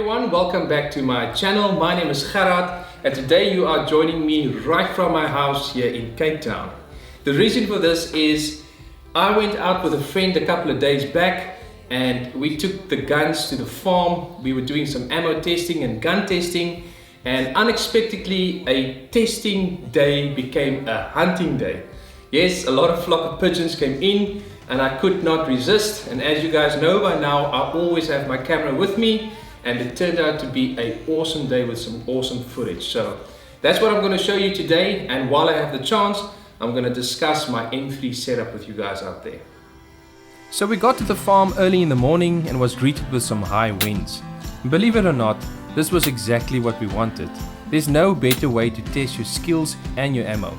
everyone, welcome back to my channel. My name is Gerard and today you are joining me right from my house here in Cape Town. The reason for this is I went out with a friend a couple of days back and we took the guns to the farm. We were doing some ammo testing and gun testing, and unexpectedly a testing day became a hunting day. Yes, a lot of flock of pigeons came in and I could not resist, and as you guys know by now, I always have my camera with me, and it turned out to be an awesome day with some awesome footage. So that's what I'm going to show you today, and while I have the chance, I'm going to discuss my M3 setup with you guys out there. So we got to the farm early in the morning and was greeted with some high winds. Believe it or not, this was exactly what we wanted. There's no better way to test your skills and your ammo.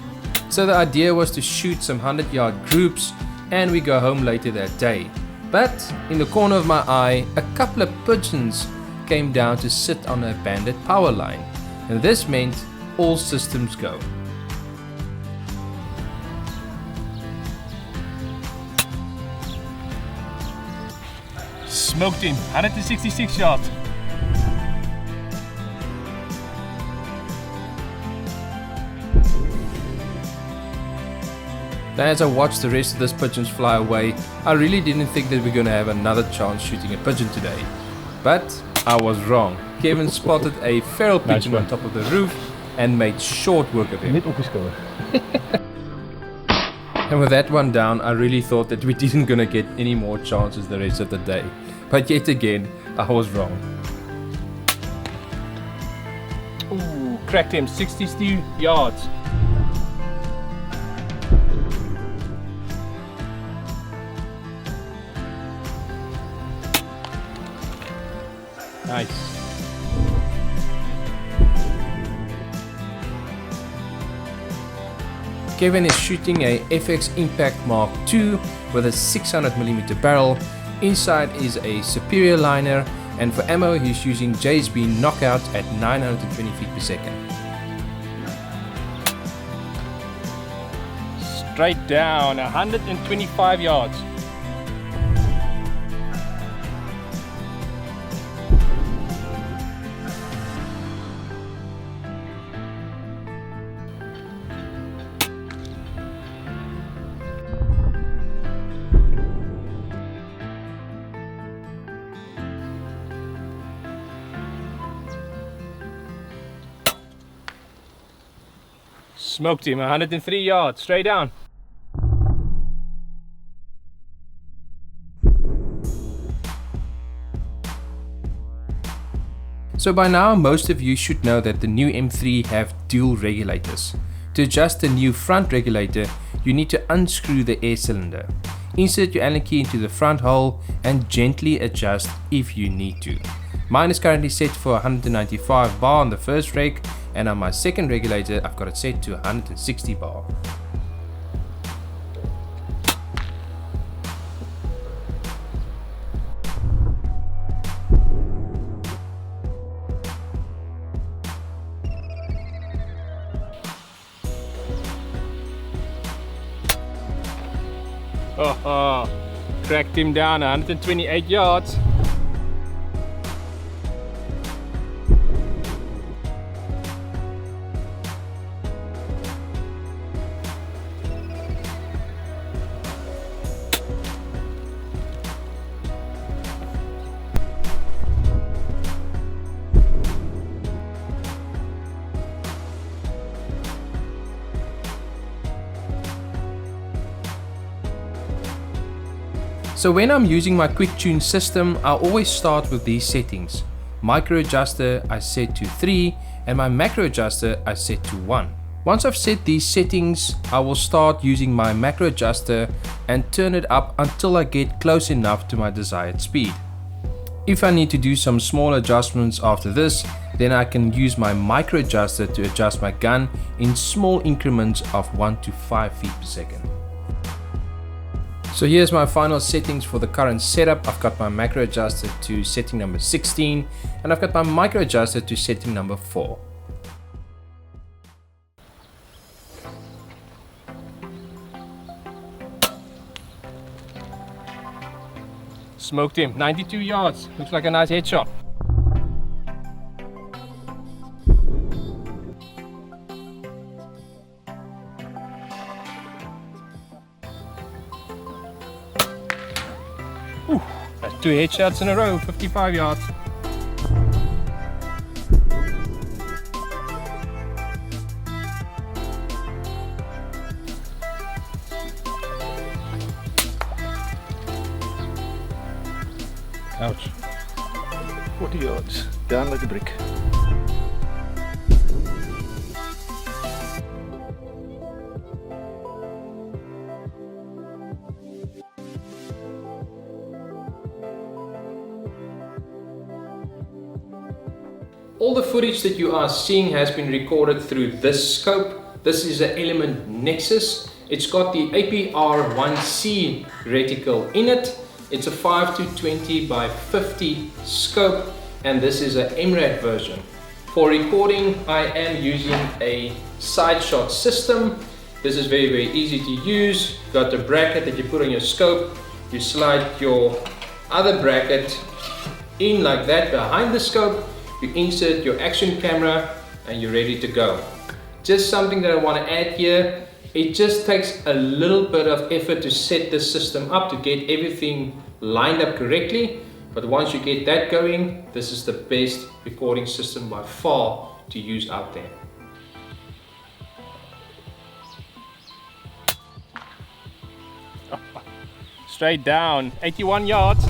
So the idea was to shoot some 100-yard groups and we go home later that day. But in the corner of my eye, a couple of pigeons came down to sit on a banded power line, and this meant all systems go. Smoked him, 166 yards. Then as I watched the rest of these pigeons fly away, I really didn't think that we're going to have another chance shooting a pigeon today. But I was wrong. Kevin spotted a feral pigeon on top of the roof and made short work of him. And with that one down, I really thought that we didn't gonna get any more chances the rest of the day. But yet again, I was wrong. Ooh, cracked him, 62 yards. Nice. Kevin is shooting a Fx Impact Mark II with a 600mm barrel. Inside is a superior liner, and for ammo he's using JSB Knockout at 920 feet per second. Straight down, 125 yards. Smoked him, 103 yards, straight down. So by now most of you should know that the new M3 have dual regulators. To adjust the new front regulator, you need to unscrew the air cylinder. Insert your Allen key into the front hole and gently adjust if you need to. Mine is currently set for 195 bar on the first reg, and on my second regulator I've got it set to 160 bar. Oh, cracked him down, 128 yards. So when I'm using my quick tune system, I always start with these settings. Micro adjuster I set to 3 and my macro adjuster I set to 1. Once I've set these settings, I will start using my macro adjuster and turn it up until I get close enough to my desired speed. If I need to do some small adjustments after this, then I can use my micro adjuster to adjust my gun in small increments of 1 to 5 feet per second. So here's my final settings for the current setup. I've got my macro adjuster to setting number 16 and I've got my micro adjuster to setting number 4. Smoked him, 92 yards. Looks like a nice headshot. 2 headshots in a row, 55 yards. Ouch. 40 yards, down like a brick. All the footage that you are seeing has been recorded through this scope. This is an Element Nexus. It's got the APR-1C reticle in it. It's a 5-20 by 50 scope, and this is an MRAD version. For recording, I am using a side shot system. This is very easy to use. You've got the bracket that you put on your scope. You slide your other bracket in like that behind the scope. You insert your action camera and you're ready to go. Just something that I want to add here. It just takes a little bit of effort to set this system up to get everything lined up correctly. But once you get that going, this is the best recording system by far to use out there. Straight down, 81 yards.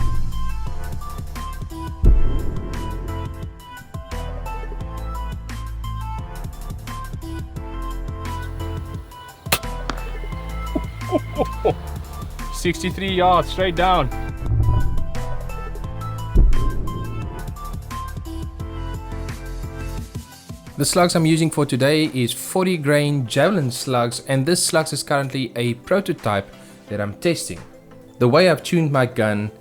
Oh, 63 yards, straight down. The slugs I'm using for today is 40 grain javelin slugs, and this slugs is currently a prototype that I'm testing. The way I've tuned my gun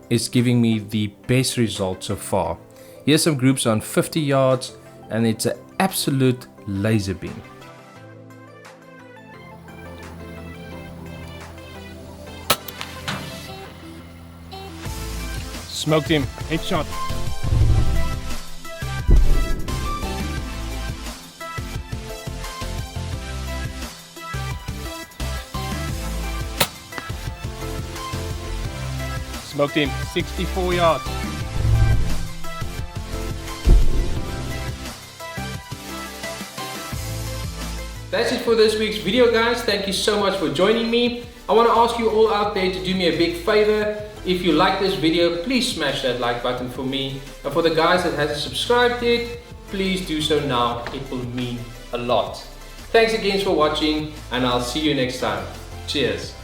is giving me the best result so far. Here's some groups on 50 yards and it's an absolute laser beam. Smoked him, headshot. Smoked him, 64 yards. That's it for this week's video, guys. Thank you so much for joining me. I want to ask you all out there to do me a big favor. If you like this video, please smash that like button for me. And for the guys that hasn't subscribed yet, please do so now. It will mean a lot. Thanks again for watching, and I'll see you next time. Cheers.